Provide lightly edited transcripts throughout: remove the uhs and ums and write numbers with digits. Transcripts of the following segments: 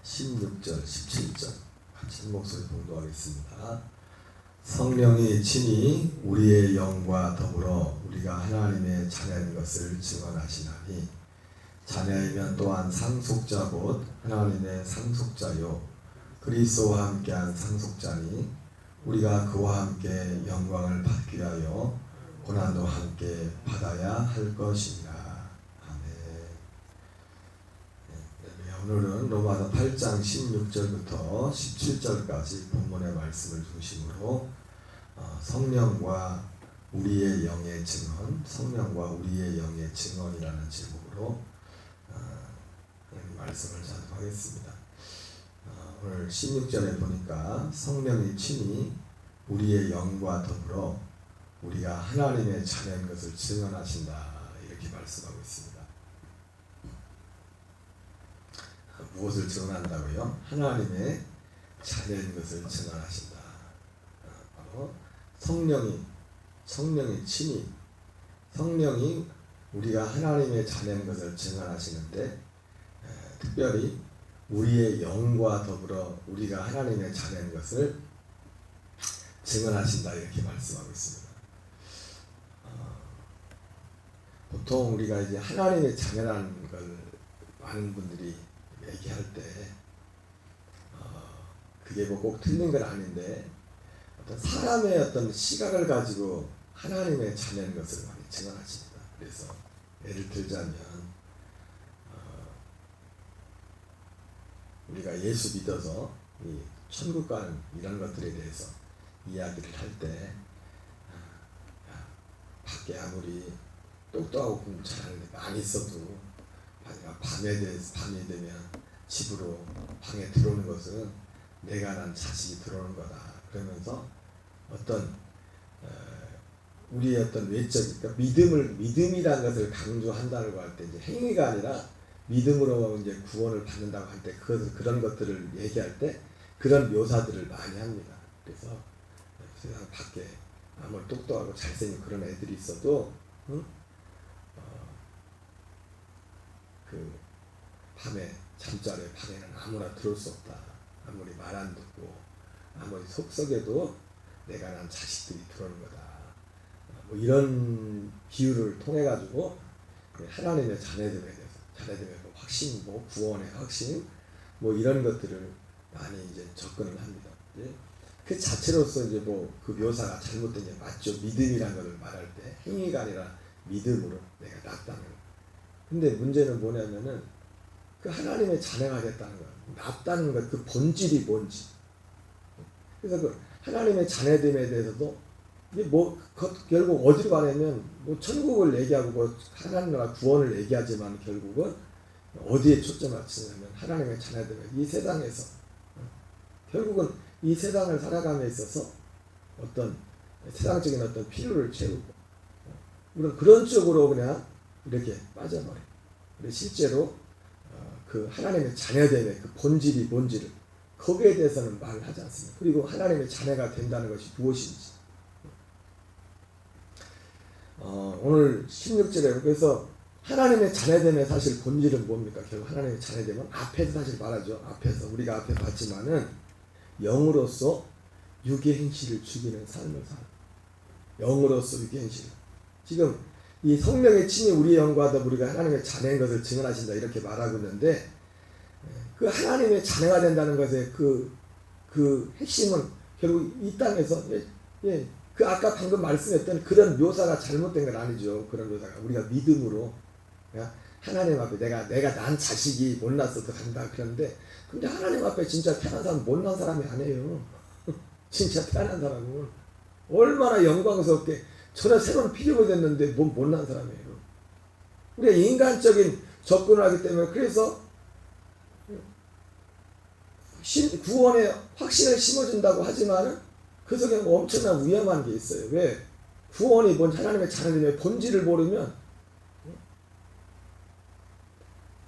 16절, 17절 같이 목소리 봉독하겠습니다. 성령이 친히 우리의 영과 더불어 우리가 하나님의 자녀인 것을 증언하시나니 자녀이면 또한 상속자 곧 하나님의 상속자요 그리스도와 함께한 상속자니 우리가 그와 함께 영광을 받기 위하여 고난도 함께 받아야 할 것이니라. 오늘은 로마서 8장 16절부터 17절까지 본문의 말씀을 중심으로 성령과 우리의 영의 증언, 성령과 우리의 영의 증언이라는 제목으로 말씀을 전하겠습니다. 오늘 16절에 보니까 성령이 친히 우리의 영과 더불어 우리가 하나님의 자녀인 것을 증언하신다 이렇게 말씀하고 있습니다. 무엇을 증언한다고요? 하나님의 자녀인 것을 증언하신다. 바로 성령이 친히 성령이 우리가 하나님의 자녀인 것을 증언하시는데 특별히 우리의 영과 더불어 우리가 하나님의 자녀인 것을 증언하신다 이렇게 말씀하고 있습니다. 보통 우리가 이제 하나님의 자녀라는 걸 많은 분들이 얘기할 때 그게 뭐 꼭 틀린 건 아닌데 어떤 사람의 어떤 시각을 가지고 하나님의 자녀인 것을 많이 증언하십니다. 그래서 예를 들자면 우리가 예수 믿어서 이 천국 가는 이런 것들에 대해서 이야기를 할 때 밖에 아무리 똑똑하고 공부 잘하는 데 많이 있어도 밤이 되면 집으로 방에 들어오는 것은 내가 난 자식이 들어오는 거다. 그러면서 어떤 우리의 어떤 외적, 그러니까 믿음이라는 것을 강조한다고 할 때 이제 행위가 아니라 믿음으로 이제 구원을 받는다고 할 때 그런 것들을 얘기할 때 그런 묘사들을 많이 합니다. 그래서 세상 밖에 아무리 똑똑하고 잘생긴 그런 애들이 있어도 그 밤에 잠자리에 방에는 아무나 들어올 수 없다. 아무리 말 안 듣고 아무리 속썩여도 내가 난 자식들이 들어오는 거다. 뭐 이런 비유를 통해 가지고 하나님의 자녀됨에 대해서 자녀됨의 확신, 뭐 구원의 확신, 뭐 이런 것들을 많이 이제 접근을 합니다. 그 자체로서 이제 뭐 그 묘사가 잘못된 게 맞죠. 믿음이라는 것을 말할 때 행위가 아니라 믿음으로 내가 낫다는 거. 근데 문제는 뭐냐면은 그 하나님의 자녀가 됐다는 거야. 낫다는 것, 그 본질이 뭔지. 그래서 그 하나님의 자녀됨에 대해서도 이게 뭐 결국 어디로 가냐면 뭐 천국을 얘기하고 뭐 하나님 나라 구원을 얘기하지만 결국은 어디에 초점을 맞추냐면 하나님의 자녀됨에 이 세상에서 결국은 이 세상을 살아감에 있어서 어떤 세상적인 어떤 필요를 채우고 그런 쪽으로 그냥 이렇게 빠져버려. 실제로 그 하나님의 자녀됨의 그 본질이 뭔지를 거기에 대해서는 말을 하지 않습니다. 그리고 하나님의 자녀가 된다는 것이 무엇인지 오늘 16절에 그래서 하나님의 자녀됨의 사실 본질은 뭡니까? 결국 하나님의 자녀됨은 앞에서 사실 말하죠. 앞에서 우리가 앞에 봤지만은 영으로서 육의 행실을 죽이는 삶을 살아. 영으로서 육의 행실. 지금 이 성령의 친히 우리의 영과 더불어 우리가 하나님의 자녀인 것을 증언하신다 이렇게 말하고 있는데 그 하나님의 자녀가 된다는 것의 그 핵심은 결국 이 땅에서 그 아까 방금 말씀했던 그런 묘사가 잘못된 건 아니죠. 그런 묘사가 우리가 믿음으로 하나님 앞에 내가 난 자식이 못났어도 간다 그런데 근데 하나님 앞에 진짜 태어난 사람은 못난 사람이 아니에요. 진짜 태어난 사람은 얼마나 영광스럽게 전혀 새로운 필요가 됐는데 못난 사람이에요. 우리가 인간적인 접근을 하기 때문에 그래서 구원의 확신을 심어준다고 하지만 그 속에 엄청난 위험한 게 있어요. 왜? 구원이 뭔지 하나님의 자녀됨의 본질을 모르면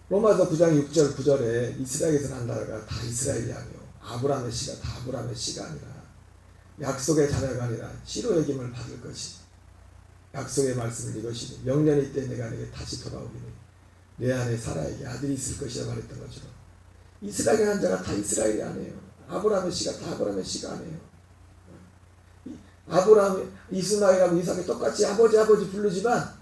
로마서 9장 6절 9절에 이스라엘에서 난 나라가 다 이스라엘이 아니요 아브라함의 씨가 다 아브라함의 씨가 아니라 약속의 자녀가 아니라 씨로 여김을 받을 것이 약속의 말씀을 이것이니 명년이 때 내가 내게 다시 돌아오리니 내 안에 사라에게 아들이 있을 것이라 말했던 것처럼 이스라엘이라는 자가 다 이스라엘이 아니에요. 아브라함의 씨가 다 아브라함의 씨가 아니에요. 아브라함, 이스마엘하고 이삭이 똑같이 아버지 부르지만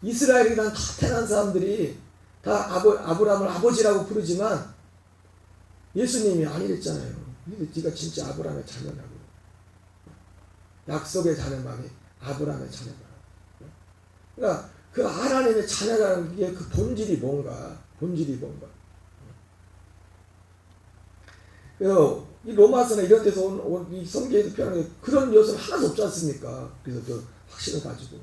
이스라엘이란 다 태어난 사람들이 다 아브라함을 아버지라고 부르지만 예수님이 아니랬잖아요. 네가 진짜 아브라함의 자녀라고. 약속의 자녀만이 아브라함의 자녀다. 그러니까 그 하나님의 자녀라는 게 그 본질이 뭔가. 그래서 이 로마서나 이런 데서 이 성경에서 표현하는 그런 요소는 하나도 없지 않습니까? 그래서 그 확신을 가지고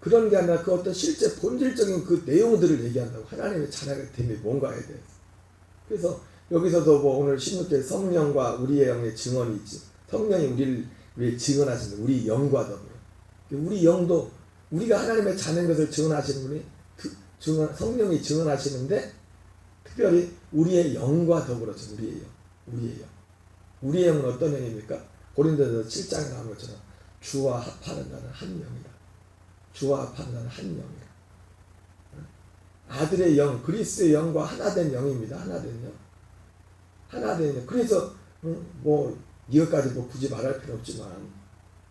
그런 게 아니라 그 어떤 실제 본질적인 그 내용들을 얘기한다고. 하나님의 자녀가 됨이 뭔가에 대해서. 그래서 여기서도 뭐 오늘 16절 성령과 우리의 영의 증언이 있지. 성령이 우리를 증언하시는 우리 영과 더불어. 우리 영도 우리가 하나님의 자녀인 것을 증언하시는 분이 성령이 증언하시는데 특별히 우리의 영과 더불어 우리의 영은 어떤 영입니까? 고린도서 7장에 나온 것처럼 주와 합하는 자는 한 영이다. 주와 합하는 자는 한 영이다. 아들의 영, 그리스도의 영과 하나된 영입니다. 하나된 영. 그래서 뭐 이것까지 뭐 굳이 말할 필요 없지만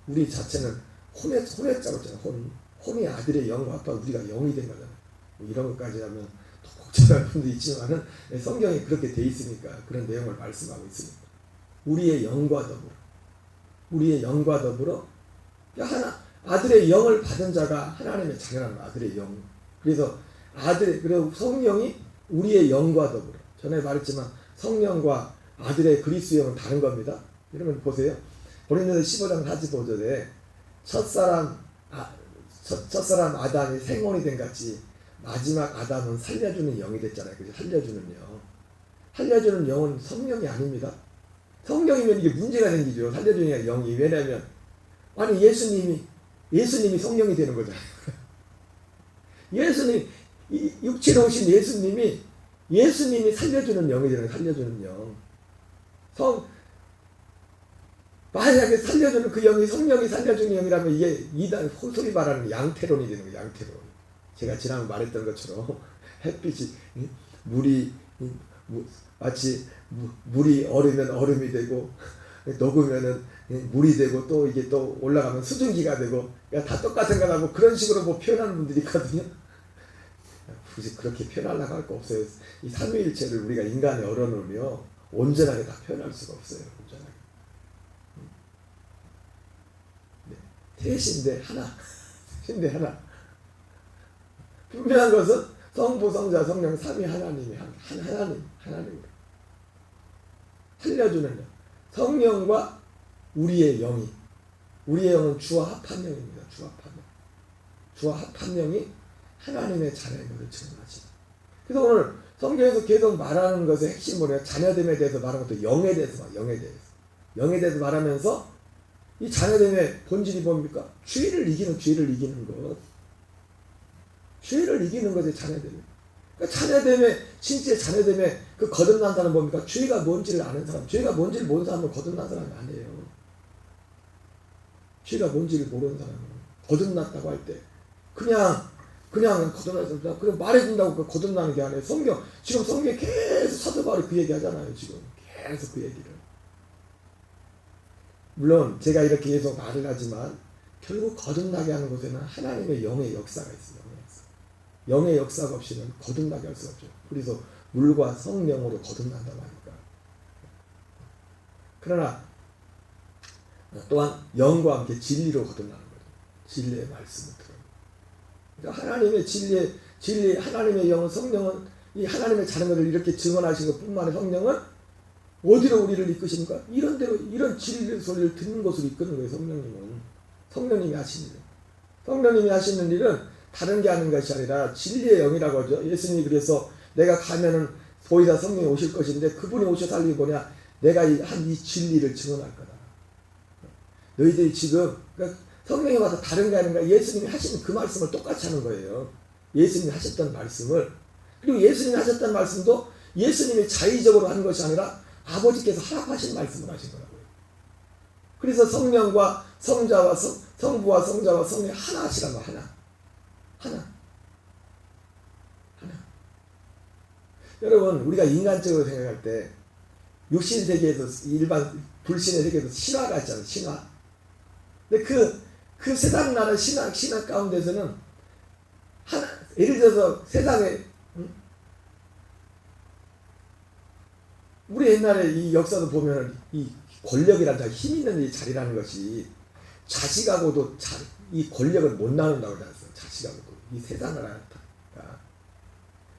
우리 자체는 혼외자로 있잖아요. 혼이 아들의 영과 합하고 우리가 영이 된 거잖아요. 뭐 이런 것까지 하면 더 복잡한 분도 있지만은 성경이 그렇게 돼 있으니까 그런 내용을 말씀하고 있습니다. 우리의 영과 더불어 아들의 영을 받은 자가 하나님의 자녀라는 아들의 영. 그래서 그리고 성령이 우리의 영과 더불어. 전에 말했지만 성령과 아들의 그리스도 영은 다른 겁니다. 여러분 보세요. 고린도서 15장 45절에 첫사람 아담이 생혼이 된 같이 마지막 아담은 살려주는 영이 됐잖아요. 그죠? 살려주는 영은 성령이 아닙니다. 성령이면 이게 문제가 생기죠. 살려주는 영이. 왜냐하면 아니 예수님이 성령이 되는 거잖아요. 육체로 오신 예수님이 살려주는 영이 되는 거예요. 살려주는 영. 만약에 살려주는 그 영이 성령이 살려주는 영이라면 이게 이단 소위 말하는 양태론이 되는 거예요. 양태론. 제가 지난번 말했던 것처럼 햇빛이 마치 물이 얼으면 얼음이 되고 녹으면은 물이 되고 또 이게 또 올라가면 수증기가 되고 다 똑같은 거라고 그런 식으로 뭐 표현하는 분들이 있거든요. 굳이 그렇게 표현하려고 할 거 없어요. 이 삼위일체를 우리가 인간에 얼어놓으며 온전하게 다 표현할 수가 없어요. 온전하게. 셋인데 하나. 분명한 것은 성부, 성자, 성령, 삼위 하나님이 하나님으로 살려주는 영. 성령과 우리의 영은 주와 합한 영입니다. 주와 합한 영이 하나님의 자녀인 것을 증언하시다. 그래서 오늘 성경에서 계속 말하는 것의 핵심은 뭐냐? 자녀됨에 대해서 말하는 것도 영에 대해서 말하면서 이 자녀됨의 본질이 뭡니까? 죄를 이기는 것. 죄를 이기는 것이 자녀됨이. 그러니까 진짜 자녀됨의 그 거듭난 사람은 뭡니까? 죄가 뭔지를 아는 사람. 죄가 뭔지를 모르는 사람은 거듭난 사람이 아니에요. 죄가 뭔지를 모르는 사람은 거듭났다고 할 때 그냥 거듭났다. 그냥 말해준다고 거듭나는 게 아니에요. 지금 성경에 계속 사도 바울이 그 얘기 하잖아요. 지금 계속 그 얘기를. 물론 제가 이렇게 계속 말을 하지만 결국 거듭나게 하는 곳에는 하나님의 영의 역사가 있어요. 영의 역사가 없이는 거듭나게 할 수 없죠. 그래서 물과 성령으로 거듭난다고 하니까. 그러나 또한 영과 함께 진리로 거듭나는 거죠. 진리의 말씀을 들어요. 그러니까 하나님의 진리, 하나님의 영은 성령은 이 하나님의 자녀를 이렇게 증언하신 것뿐만 아니라 성령은 어디로 우리를 이끄십니까? 이런 데로, 이런 진리의 소리를 듣는 곳으로 이끄는 거예요. 성령님이 하시는 일은 다른 게 하는 것이 아니라 진리의 영이라고 하죠. 예수님이 그래서 내가 가면은 보이다 성령이 오실 것인데 그분이 오셔서 할 일이 뭐냐? 내가 한 이 진리를 증언할 거다. 너희들이 지금 그러니까 성령이 와서 다른 게 아닌가? 예수님이 하시는 그 말씀을 똑같이 하는 거예요. 예수님이 하셨던 말씀을. 그리고 예수님이 하셨던 말씀도 예수님이 자의적으로 하는 것이 아니라 아버지께서 허락하신 말씀을 하신 거라고요. 그래서 성령과 성자와 성부와 성자와 성령이 하나 하시란 말. 하나. 여러분 우리가 인간적으로 생각할 때 육신 세계에서 일반 불신의 세계에서 신화가 있잖아요. 신화. 근데 그 세상 나라 신화 가운데서는 하나 예를 들어서 세상에 우리 옛날에 이 역사도 보면 이 권력이라는 힘 있는 이 자리라는 것이 자식하고도 이 권력을 못 나눈다고 그랬어요. 자식하고도 이 세상을 알았다.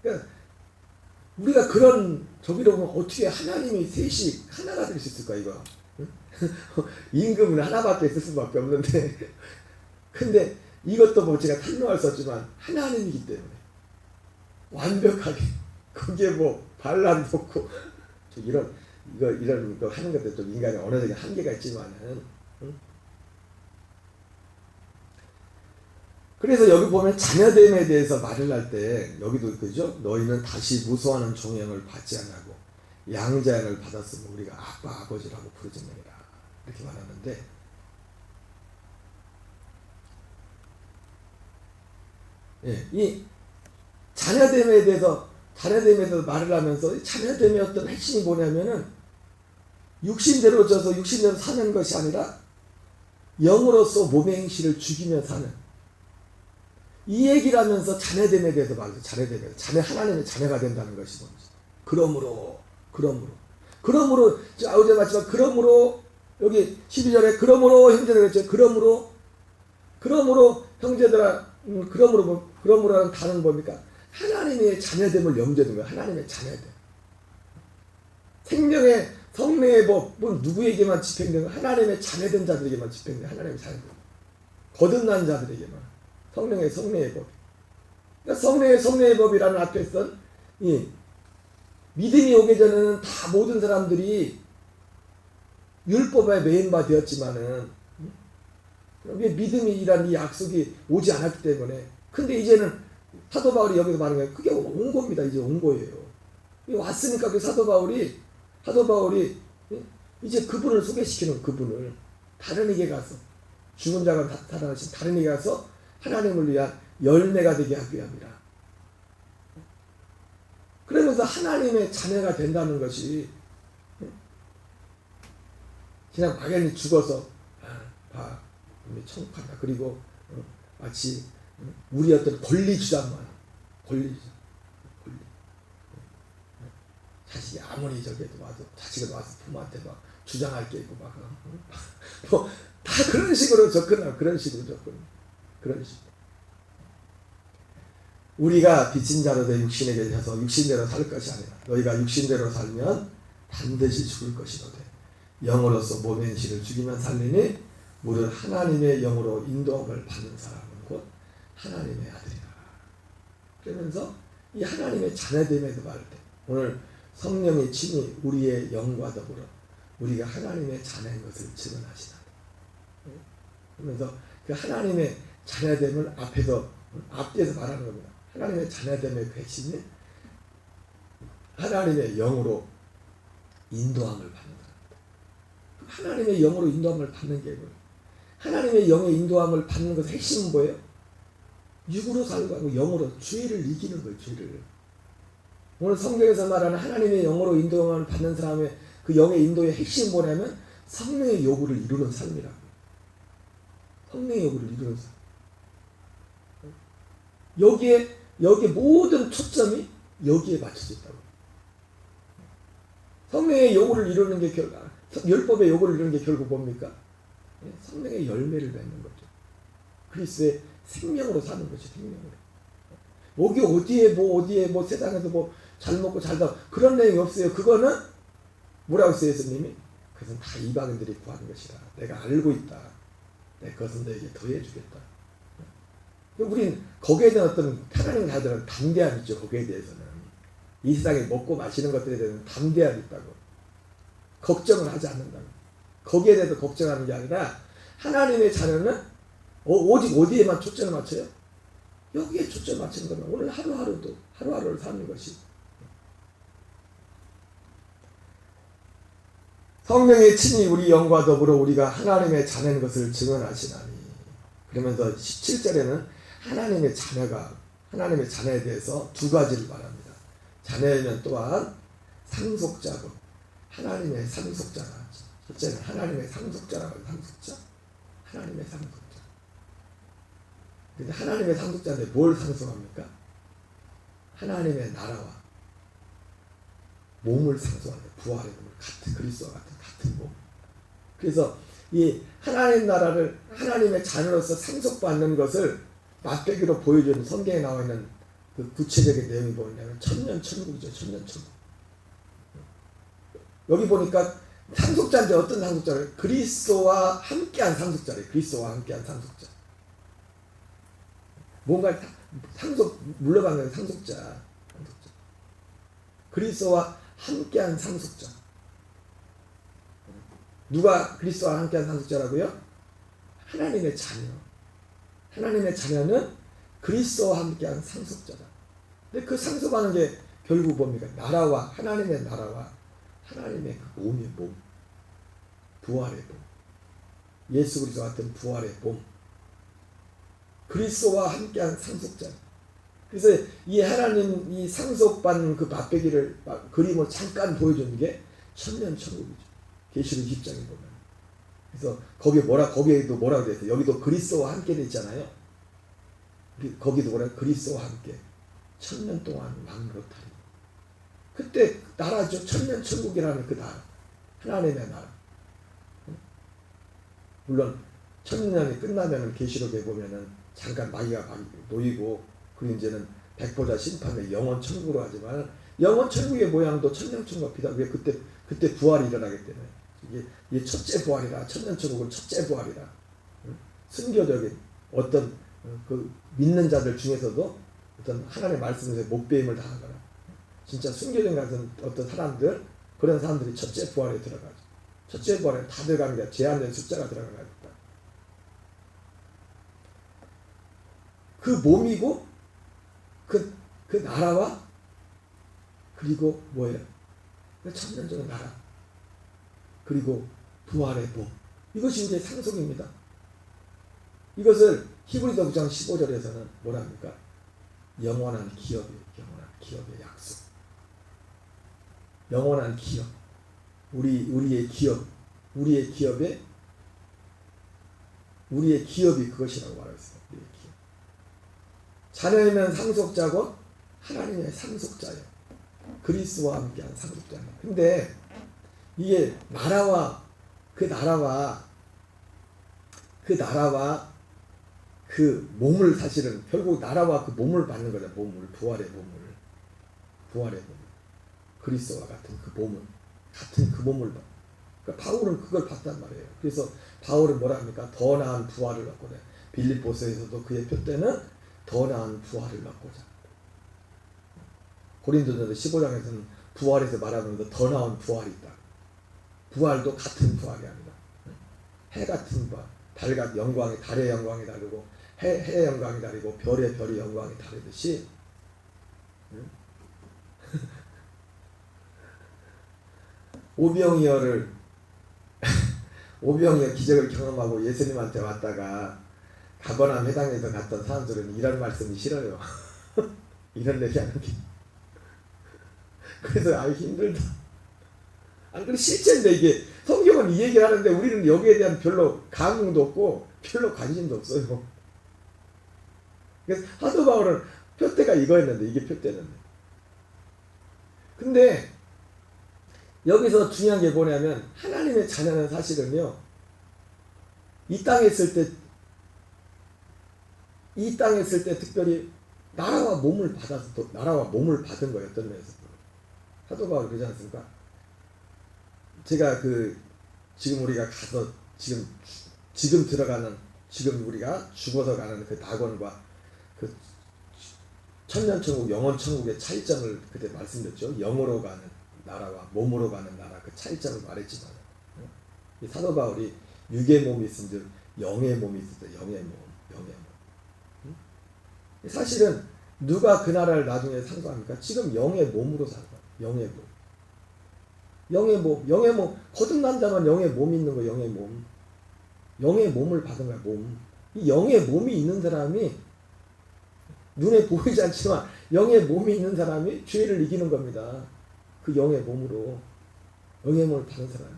그러니까 우리가 그런 저기로 보면 어떻게 하나님이 셋이 하나가 될 수 있을까 이거? 임금은 하나밖에 있을 수밖에 없는데 근데 이것도 뭐 제가 탄로할 수 없지만 하나님이기 때문에 완벽하게 거기에 뭐 반란도 없고 이런 거 하는 것도 좀 인간의 언어적인 한계가 있지만은 그래서 여기 보면 자녀됨에 대해서 말을 할 때 여기도 그죠? 너희는 다시 무수하는 종형을 받지 않고 양자양을 받았으면 우리가 아빠 아버지라고 부르짖느니라 이렇게 말하는데 예, 이 자녀됨에 대해서 말을 하면서 자녀됨의 어떤 핵심이 뭐냐면은 육신대로 져서 육신대로 사는 것이 아니라 영으로서 몸의 행실을 죽이며 사는 이 얘기를 하면서 자녀됨에 대해서 말해요. 자녀됨에 자녀 하나님의 자녀가 된다는 것이 뭔지. 그러므로 어제 마지막 그러므로 여기 12절에 그러므로 형제들아 그랬죠. 그러므로 형제들아 그러므로라는 단어는 뭡니까? 하나님의 자녀됨을 염두에 둔 거예요. 하나님의 자녀됨. 생명의 성령의 법은 누구에게만 집행되는 거예요? 하나님의 자녀된 자들에게만 집행돼요. 하나님의 자녀됨. 거듭난 자들에게만. 성령의 법. 그러니까 성령의 법이라는 앞에서 이 믿음이 오기 전에는 다 모든 사람들이 율법에 매인바 되었지만은 믿음이라는 이 약속이 오지 않았기 때문에 근데 이제는 사도 바울이 여기서 말하는 거예요. 그게 온 겁니다. 이제 온 거예요. 왔으니까 그 사도 바울이 이제 그분을 소개시키는 그분을 다른 에게 가서 죽은 자가 살아나신 다른 에게 가서 하나님을 위한 열매가 되게 하기 위함이라. 그러면서 하나님의 자녀가 된다는 것이 그냥 막연히 죽어서 천국 간다. 그리고 마치 우리 어떤 권리 주장만 자식이 아무리 저기에도 와도 자식을 와서 부모한테 막 주장할 게 있고 막 뭐 다 그런 식으로 접근하고 그런 식으로 우리가 빚진 자로 되 육신에게 져서 육신대로 살 것이 아니라 너희가 육신대로 살면 반드시 죽을 것이로되 영으로서 몸의 행실을 죽이면 살리니 무릇 하나님의 영으로 인도함을 받는 사람은 곧 하나님의 아들이라. 그러면서 이 하나님의 자녀됨에도 말할 때 오늘 성령의 친히 우리의 영과 더불어 우리가 하나님의 자녀인 것을 증언하시나니. 그러면서 그 하나님의 자녀됨을 앞에서 말하는 겁니다. 하나님의 자녀됨의 핵심이 하나님의 영으로 인도함을 받는 겁니다. 하나님의 영으로 인도함을 받는 게 뭐예요? 하나님의 영의 인도함을 받는 것의 핵심은 뭐예요? 육으로 살고 하고 영으로 죄를 이기는 거예요. 죄를. 오늘 성경에서 말하는 하나님의 영으로 인도함을 받는 사람의 그 영의 인도의 핵심은 뭐냐면 성령의 요구를 이루는 삶이라고. 성령의 요구를 이루는 삶. 여기에 모든 초점이 여기에 맞춰져 있다고. 성령의 요구를 이루는 게 율법의 요구를 이루는 게 결국 뭡니까? 성령의 열매를 맺는 거죠. 그리스도의 생명으로 사는 거죠. 생명으로. 여기 어디에 세상에서 잘 먹고 잘 사 그런 내용이 없어요. 그거는 뭐라고 했어요, 예수님이? 그것은 다 이방인들이 구하는 것이라. 내가 알고 있다. 내 그것은 너에게 더해주겠다. 우린 거기에 대한 어떤 하나님 자들은 담대함이 있죠. 거기에 대해서는 이 세상에 먹고 마시는 것들에 대해서는 담대함이 있다고. 걱정을 하지 않는다고. 거기에 대해서 걱정하는 게 아니라 하나님의 자녀는 오직 어디에만 초점을 맞춰요? 여기에 초점을 맞추는 거면 오늘 하루하루를 사는 것이 성령의 친히 우리 영과 더불어 우리가 하나님의 자녀인 것을 증언하시나니. 그러면서 17절에는 하나님의 자녀에 대해서 두 가지를 말합니다. 자녀이면 또한 상속자고, 하나님의 상속자라. 첫째는 하나님의 상속자라고. 상속자, 하나님의 상속자. 근데 하나님의 상속자인데 뭘 상속합니까? 하나님의 나라와 몸을 상속합니다. 부활의 몸을, 같은 그리스도와 같은 몸. 그래서 이 하나님 나라를 하나님의 자녀로서 상속받는 것을 맛배기로 보여주는 성경에 나와 있는 그 구체적인 내용이 뭐냐면 천년천국이죠. 천년천국. 여기 보니까 상속자인데 어떤 상속자를? 그리스도와 함께한 상속자래요. 그리스도와 함께한 상속자. 뭔가 상속 물러가는 상속자. 그리스도와 함께한 상속자. 누가 그리스도와 함께한 상속자라고요? 하나님의 자녀. 하나님의 자녀는 그리스도와 함께한 상속자다. 근데 그 상속하는 게 결국 뭡니까? 나라와 하나님의 나라와 하나님의 그 몸의 몸, 부활의 몸, 예수 그리스도 같은 부활의 몸, 그리스도와 함께한 상속자. 그래서 이 하나님 이 상속받는 그 맛배기를 그림을 잠깐 보여주는 게 천년천국이죠. 계시록 20장에 보면. 그래서 거기에도 뭐라고 되어 있어요? 여기도 그리스도와 함께 돼 있잖아요. 거기도 뭐라 그리스도와 함께 천년 동안 왕노릇하리. 그때 나라죠. 천년천국이라는 그 나라. 하나님의 나라. 물론 천년이 끝나면 계시록에 보면은 잠깐 마귀가 놓이고 그리고 이제는 백보자 심판의 영원 천국으로 하지만 영원 천국의 모양도 천년천국 비다. 왜 그때 부활이 일어나기 때문에 이게 첫째 부활이라. 천년천국은 첫째 부활이라. 순교적인 어떤 그 믿는 자들 중에서도 어떤 하나님의 말씀에서 목배임을 당하거나 진짜 순교적인 같은 어떤 사람들, 그런 사람들이 첫째 부활에 들어가죠. 첫째 부활에 다 들어가는 게 제한된 숫자가 들어가니까 그 몸이고 그 나라와 그리고 뭐예요? 천년적인 나라 그리고 부활의 몸, 이것이 이제 상속입니다. 이것을 히브리서 9장 15절에서는 뭐라 합니까? 영원한 기업의 약속. 영원한 기업. 우리의 기업이 그것이라고 말했어요. 우리의 기업. 자녀이면 상속자고 하나님의 상속자예요. 그리스도와 함께한 상속자예요. 근데 이게 나라와 그 몸을 사실은 결국 나라와 그 몸을 받는 거죠. 부활의 몸을 그리스도와 같은 그 몸을 그러니까 바울은 그걸 봤단 말이에요. 그래서 바울은 뭐라 합니까? 더 나은 부활을 얻고자. 빌립보서에서도 그의 표대는 더 나은 부활을 얻고자. 고린도전서 15장에서는 부활에서 말하면서 더 나은 부활이 있다. 부활도 같은 부활이 아니라 해 같은 부활, 달의 영광이 다르고 해의 영광이 다르고 별의 영광이 다르듯이 오병이어 기적을 경험하고 예수님한테 왔다가 가버나움 회당에서 갔던 사람들은 이런 말씀이 싫어요. 이런 얘기 하는 게. 그래서 힘들다. 안 그래 실제인데 이게 성경은 이 얘기를 하는데 우리는 여기에 대한 별로 감흥도 없고 별로 관심도 없어요. 그래서 사도 바울은 표대가 이거였는데 이게 표대는데. 근데 여기서 중요한 게 뭐냐면 하나님의 자녀는 사실은요 이 땅에 있을 때 특별히 나라와 몸을 받은 거예요. 어떤 면에서 사도 바울이 그러지 않습니까? 제가 지금 우리가 가서 지금 들어가는 우리가 죽어서 가는 그 낙원과 그 천년천국 영원천국의 차이점을 그때 말씀드렸죠. 영으로 가는 나라와 몸으로 가는 나라 그 차이점을 말했지만 사도 바울이 육의 몸이 있은즉 영의 몸이 있을 때 영의 몸. 사실은 누가 그 나라를 나중에 상속합니까? 지금 영의 몸으로 상속합니다. 영의 몸 거듭난 자만 영의 몸이 있는 거. 영의 몸을 받은 거야. 몸. 이 영의 몸이 있는 사람이 눈에 보이지 않지만 영의 몸이 있는 사람이 죄를 이기는 겁니다. 그 영의 몸으로. 영의 몸을 받은 사람이.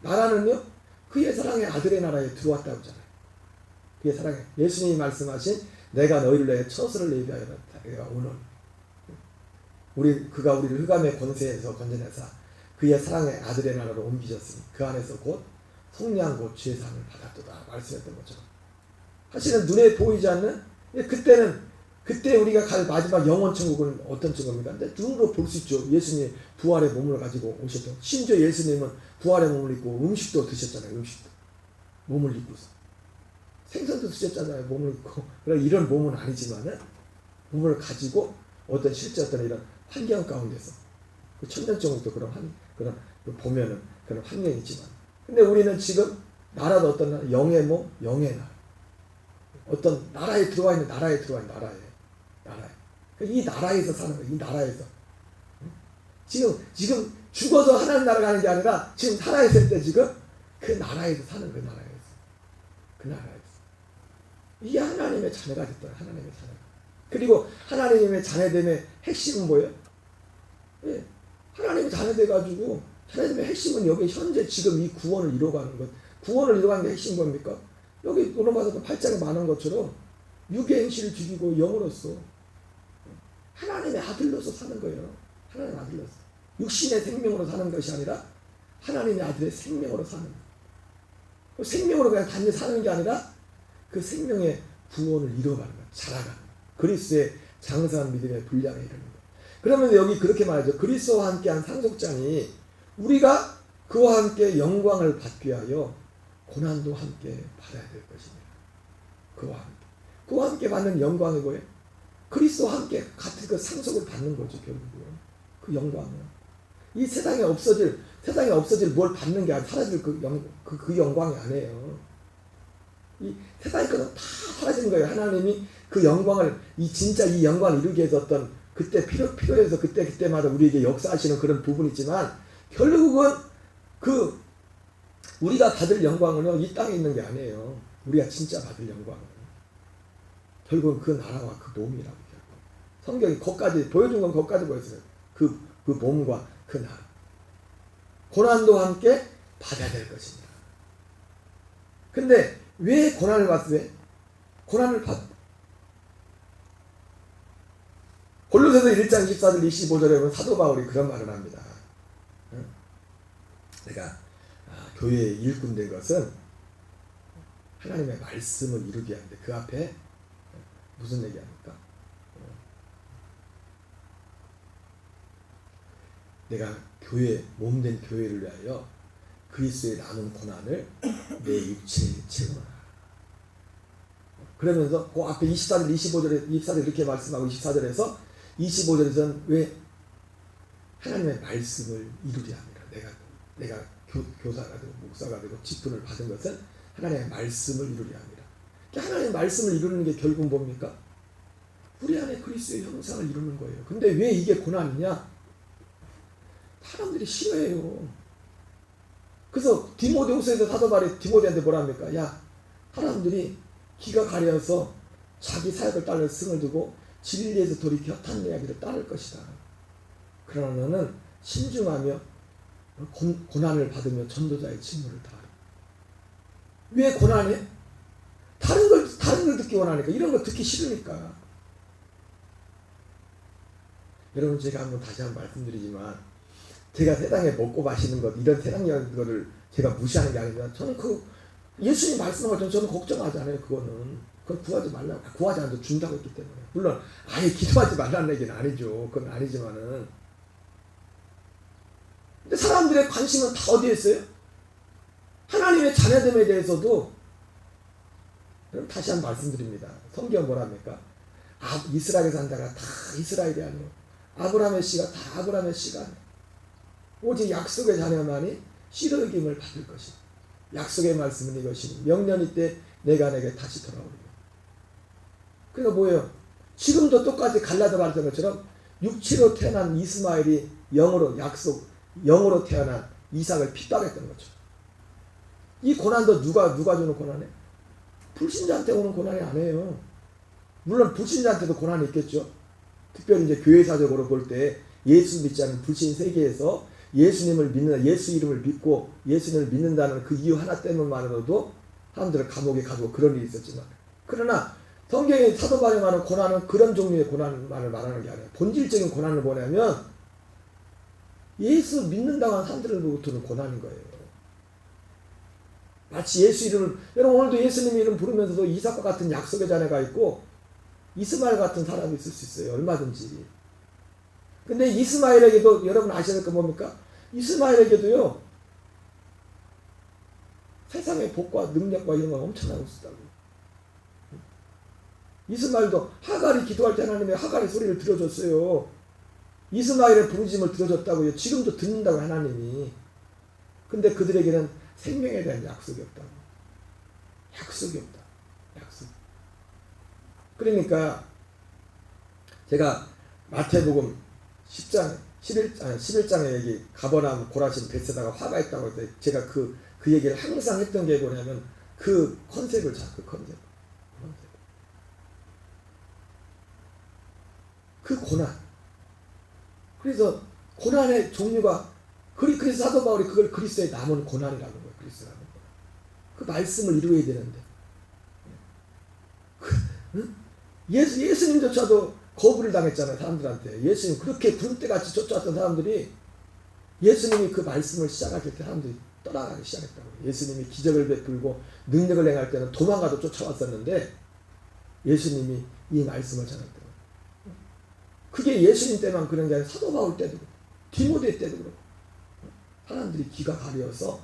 나라는요, 그의 사랑의 아들의 나라에 들어왔다고 하잖아요. 그의 사랑의, 예수님이 말씀하신 내가 너희를 내 처소를 예비하였다. 내가 오늘 그가 우리를 흑암의 권세에서 건져내사 그의 사랑의 아들의 나라로 옮기셨으니 그 안에서 곧 성령 곧 죄사함을 받았도다 말씀했던 것처럼, 사실은 눈에 보이지 않는, 그때 우리가 갈 마지막 영원 천국은 어떤 천국입니까? 근데 눈으로 볼 수 있죠. 예수님 부활의 몸을 가지고 오셨던, 심지어 예수님은 부활의 몸을 입고 음식도 드셨잖아요. 음식도 몸을 입고서 생선도 드셨잖아요. 몸을 입고. 이런 몸은 아니지만은 몸을 가지고 어떤 실제 어떤 이런 환경 가운데서, 그 천년종국도 그런 보면은 그런 환경이 있지만, 근데 우리는 지금 나라도 어떤 나라, 영의 몸, 영의 나라, 어떤 나라에 들어와 있는 나라에 이 나라에서 사는 거예요. 이 나라에서 지금 죽어서 하나님 나라 가는 게 아니라 지금 살아있을 때 지금 그 나라에서 사는, 그 나라에서 이게 하나님의 자녀가 됐다. 하나님의 자녀. 그리고 하나님의 자녀됨의 핵심은 뭐예요? 예, 하나님의 자녀 돼가지고, 자녀됨의 핵심은 여기 현재 지금 이 구원을 이뤄가는 것. 구원을 이뤄가는 게 핵심인 겁니까? 여기 로마서 8장에 말한 것처럼 육의 행실을 죽이고 영으로서 하나님의 아들로서 사는 거예요. 하나님의 아들로서. 육신의 생명으로 사는 것이 아니라 하나님의 아들의 생명으로 사는 거예요. 그 생명으로 그냥 단지 사는 게 아니라 그 생명의 구원을 이뤄가는 거예요. 자라가는 거예요. 그리스도의 장사한 믿음의 분량에 이르는 거예요. 그러면 여기 그렇게 말하죠. 그리스도와 함께한 상속장이 우리가 그와 함께 영광을 받기 위하여 고난도 함께 받아야 될 것입니다. 그와 함께 받는 영광이 뭐예요? 그리스도와 함께 같은 그 상속을 받는 거죠. 결국은 그 영광은 이 세상에 없어질 뭘 받는 게 아니라 사라질 그 영광이 아니에요. 이 세상의 것은 다 사라지는 거예요. 하나님이 그 영광을, 진짜 이 영광을 이루기 위해서 어떤 그때 필요해서 그때마다 우리에게 역사하시는 그런 부분이 있지만, 결국은 우리가 받을 영광은요, 이 땅에 있는 게 아니에요. 우리가 진짜 받을 영광은 결국은 그 나라와 그 몸이라고. 성경이 거기까지 보여준 건 거기까지 보였어요. 그 몸과 그 나라. 고난도 함께 받아야 될 것입니다. 근데 왜 고난을 받으세요? 골로새서 1장 24절 25절에 보면 사도 바울이 그런 말을 합니다. 내가 교회의 일꾼 된 것은 하나님의 말씀을 이루게 하는데, 그 앞에 무슨 얘기합니까? 내가 몸된 교회를 위하여 그리스도의 남은 고난을 내 육체에 채우라. 그러면서 그 앞에 24절 25절에 이렇게 말씀하고, 24절에서 25절에서는 왜 하나님의 말씀을 이루려 합니다. 내가 교사가 되고 목사가 되고 직분을 받은 것은 하나님의 말씀을 이루려 합니다. 하나님의 말씀을 이루는 게 결국 뭡니까? 우리 안에 그리스도의 형상을 이루는 거예요. 근데 왜 이게 고난이냐? 사람들이 싫어해요. 그래서 디모데후서에서 사도 바울이 디모데한테 뭐라 합니까? 야, 사람들이 기가 가려서 자기 사역을 따를 승을 두고 진리에서 돌이켜 헛한 이야기를 따를 것이다. 그러나 너는 신중하며 고난을 받으며 전도자의 직무를 다하라. 왜 고난해? 다른 걸 듣기 원하니까. 이런 거 듣기 싫으니까. 여러분, 제가 다시 한번 말씀드리지만, 제가 세상에 먹고 마시는 것, 이런 세상적인 거를 제가 무시하는 게 아니라, 저는 예수님 말씀한 것처럼 저는 걱정하지 않아요. 그건 구하지 말라고. 구하지 않아도 준다고 했기 때문에. 물론 아예 기도하지 말라는 얘기는 아니죠. 그건 아니지만은. 근데 사람들의 관심은 다 어디에 있어요? 하나님의 자녀됨에 대해서도. 다시 한번 말씀드립니다. 성경 뭐랍니까? 이스라엘에 산 자가 다 이스라엘이 아니요, 아브라함의 씨가 다 아브라함의 씨가 아니요, 오직 약속의 자녀만이 씨로 여김을 받을 것이다. 약속의 말씀은 이것이니 명년이 때 내가 내게 다시 돌아오리라. 그러니까 뭐예요? 지금도 똑같이 갈라디아 말했던 것처럼 육체로 태어난 이스마엘이 영으로 태어난 이삭을 핍박했던 거죠. 이 고난도 누가 주는 고난이에요? 불신자한테 오는 고난이 아니에요. 물론 불신자한테도 고난이 있겠죠. 특별히 이제 교회사적으로 볼 때 예수 믿지 않는 불신 세계에서 예수님을 믿는, 예수 이름을 믿고 예수님을 믿는다는 그 이유 하나 때문만으로도 사람들을 감옥에 가두고 그런 일이 있었지만, 그러나 성경의 사도 바울이 말하는 고난은 그런 종류의 고난만을 말하는 게 아니라 본질적인 고난을 뭐냐면 예수 믿는다고 하는 사람들로부터는 고난인 거예요. 마치 예수 이름을, 여러분 오늘도 예수님 이름 부르면서도 이삭과 같은 약속의 자녀가 있고 이스마엘 같은 사람이 있을 수 있어요. 얼마든지. 근데 이스마엘에게도 여러분 아셔야 될 거 뭡니까? 이스마엘에게도요, 세상의 복과 능력과 이런 건 엄청나고 있다고. 이스마엘도 하갈이 기도할 때 하나님이 하갈의 소리를 들어줬어요. 이스마엘의 부르심을 들어줬다고요. 지금도 듣는다고 하나님이. 근데 그들에게는 생명에 대한 약속이 없다고. 약속이 없다. 약속. 그러니까 제가 마태복음 10장 11장의 얘기, 가버나움 고라신 벳세다가 화가 있다고 할 때 제가 그 얘기를 항상 했던 게 뭐냐면 그 컨셉을 잡고, 그 고난. 그래서 고난의 종류가, 그래서 사도 바울이 그걸 그리스도의 남은 고난이라는 거예요. 그리스도라는 거. 그 말씀을 이루어야 되는데. 예수님조차도 거부를 당했잖아요. 사람들한테. 예수님 그렇게 구름대같이 쫓아왔던 사람들이 예수님이 그 말씀을 시작할 때 사람들이 떠나가기 시작했다고요. 예수님이 기적을 베풀고 능력을 행할 때는 도망가도 쫓아왔었는데 예수님이 이 말씀을 전했다고요. 그게 예수님 때만 그런 게 아니라 사도 바울 때도 그렇고 디모데 때도 그렇고 사람들이 귀가 가려서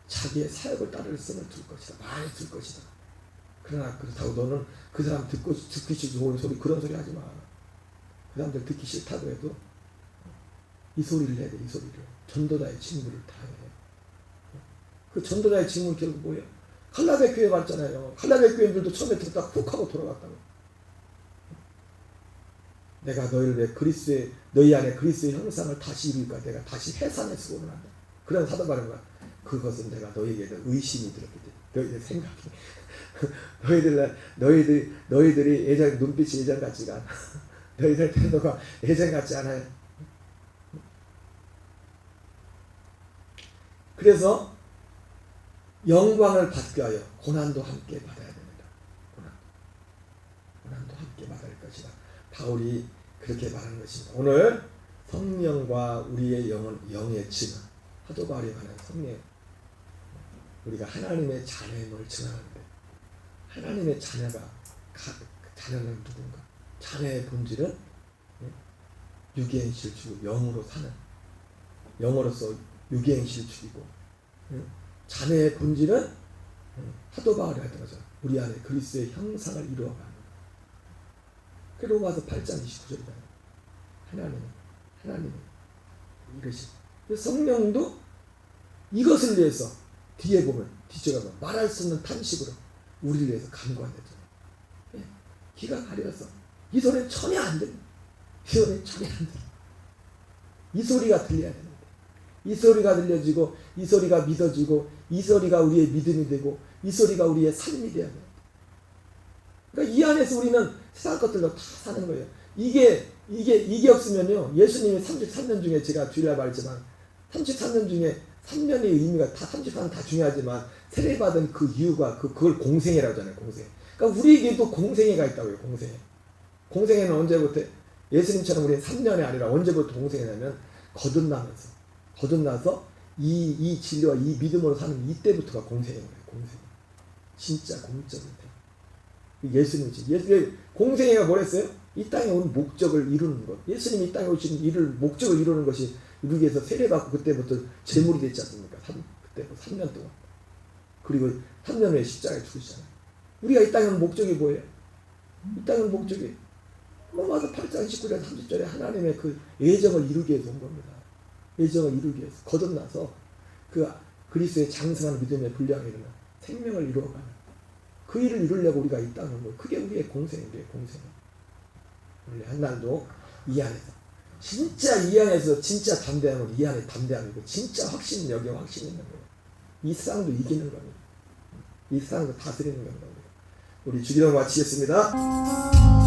자기의 사역을 따를 성을 둘 것이다. 많이 둘 것이다. 그러나 그렇다고 너는 그 사람 듣기 좋은 소리, 그런 소리 하지 마. 그 사람들 듣기 싫다고 해도 이 소리를 해야 돼. 이 소리를. 전도자의 직무를 다 해. 그 전도자의 직무는 결국 뭐예요? 칼라베 교회 봤잖아요. 칼라베 교회들도 처음에 듣다가 훅 하고 돌아갔다고. 내가 너희를 왜 너희 안에 그리스도의 형상을 다시 이룰까? 내가 다시 해산해서 오는 한다. 그런 사도 바른 거야. 그것은 내가 너희에게 의심이 들었기 때문에, 너희들 생각이, 너희들이 예전 눈빛이 예전 같지가 않아. 너희들 태도가 예전 같지 않아요. 그래서 영광을 받기 위하여 고난도 함께 받아야 됩니다. 고난도 함께 받을 것이다. 바울이 그렇게 말하는 것입니다. 오늘 성령과 우리의 영은 영의 증언. 사도 바울이 말하는 성령. 우리가 하나님의 자녀임을 증언하는데, 하나님의 자녀는 누군가? 자녀의 본질은 유기행실 주고 영으로 사는, 영으로서 유기행실 주이고, 자녀의 본질은 사도 바울이 했던 거죠. 우리 안에 그리스도의 형상을 이루어가는. 그 로마서 8장 29절이다. 하나님은 이것이. 성령도 이것을 위해서 뒤에 보면 뒤져가면 말할 수 없는 탄식으로 우리를 위해서 간구한다잖아요. 귀가 가려서 이 소리는 전혀 안 들려. 이 소리는 전혀 안 들려. 이 소리가 들려야 되는데, 이 소리가 들려지고, 이 소리가 믿어지고, 이 소리가 우리의 믿음이 되고, 이 소리가 우리의 삶이 돼야 돼요. 그러니까 이 안에서 우리는 세상 것들로 다 사는 거예요. 이게 없으면요, 예수님이 33년 중에, 제가 주일날 말했지만 33년 중에 3년의 의미가 다, 33년 다 중요하지만 세례받은 그 이유가 그걸 공생애라고 하잖아요. 공생애. 그러니까 우리에게도 공생애가 있다고요. 공생애. 공생애는 언제부터? 예수님처럼 우리는 3년이 아니라 언제부터 공생애냐면 거듭나서 이 진리와 이 믿음으로 사는 이때부터가 공생애인 거예요. 공생애. 진짜 공적인 때. 예수님이 공생애가 뭐랬어요? 이 땅에 온 목적을 이루는 것. 예수님이 이 땅에 오신 목적을 이루는 것이 이루기 위해서 세례받고 그때부터 제물이 됐지 않습니까? 그때부터 3년 동안. 그리고 3년 후에 십자가에 죽으시잖아요. 우리가 이 땅에 온 목적이 뭐예요? 이 땅에 온 목적이 로마서 8장 19절 30절에 하나님의 그 예정을 이루기 위해서 온 겁니다. 예정을 이루기 위해서 거듭나서 그 그리스도의 장성한 믿음의 분량에 일어나 생명을 이루어가는 그 일을 이루려고 우리가 이 땅에 온 거예요. 그게 우리의 공생이에요. 공생. 우리 한날도 이 안에서 진짜 이 안에서 진짜 담대함은 이 안에 담대함이고, 진짜 확신은 여기에 확신이 있는 거예요. 이 세상도 이기는 겁니다. 이 세상도 다스리는 겁니다. 우리 주기도 마치겠습니다.